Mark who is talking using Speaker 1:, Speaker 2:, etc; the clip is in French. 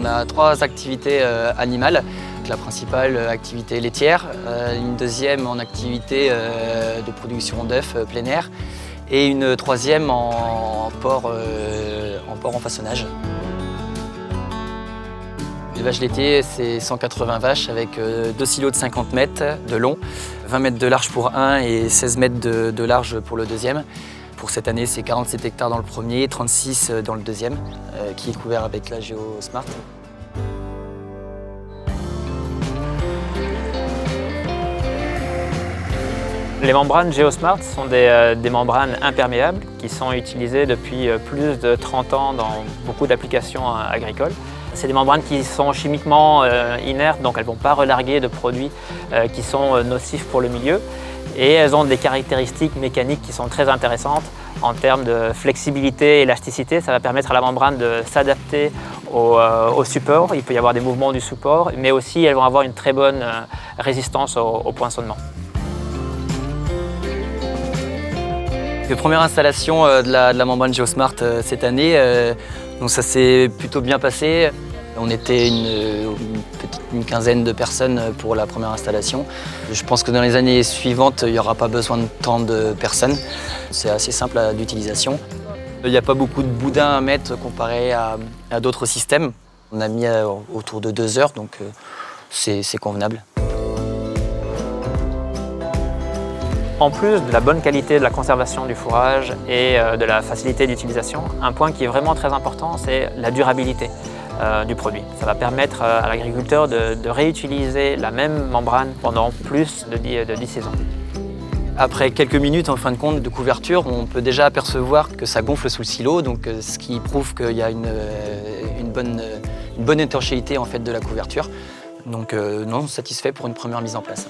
Speaker 1: On a 3 activités animales. La principale activité laitière, une deuxième en activité de production d'œufs plein air et une troisième en porc en façonnage. Les vaches laitiers, c'est 180 vaches avec 2 silos de 50 mètres de long, 20 mètres de large pour un et 16 mètres de large pour le deuxième. Pour cette année, c'est 47 hectares dans le premier, 36 dans le deuxième, qui est couvert avec la GeoSmart.
Speaker 2: Les membranes GeoSmart sont des membranes imperméables qui sont utilisées depuis plus de 30 ans dans beaucoup d'applications agricoles. C'est des membranes qui sont chimiquement inertes, donc elles ne vont pas relarguer de produits qui sont nocifs pour le milieu. Et elles ont des caractéristiques mécaniques qui sont très intéressantes en termes de flexibilité et élasticité. Ça va permettre à la membrane de s'adapter au support. Il peut y avoir des mouvements du support, mais aussi elles vont avoir une très bonne résistance au poinçonnement.
Speaker 1: Première installation de la membrane GeoSmart cette année, donc ça s'est plutôt bien passé. On était une quinzaine de personnes pour la première installation. Je pense que dans les années suivantes, il n'y aura pas besoin de tant de personnes. C'est assez simple d'utilisation. Il n'y a pas beaucoup de boudins à mettre comparé à d'autres systèmes. On a mis autour de 2 heures, donc c'est convenable.
Speaker 2: En plus de la bonne qualité de la conservation du fourrage et de la facilité d'utilisation, un point qui est vraiment très important, c'est la durabilité du produit. Ça va permettre à l'agriculteur de réutiliser la même membrane pendant plus de 10 saisons.
Speaker 1: Après quelques minutes en fin de compte de couverture, on peut déjà apercevoir que ça gonfle sous le silo, donc ce qui prouve qu'il y a une bonne étanchéité en fait, de la couverture. Donc non, satisfait pour une première mise en place.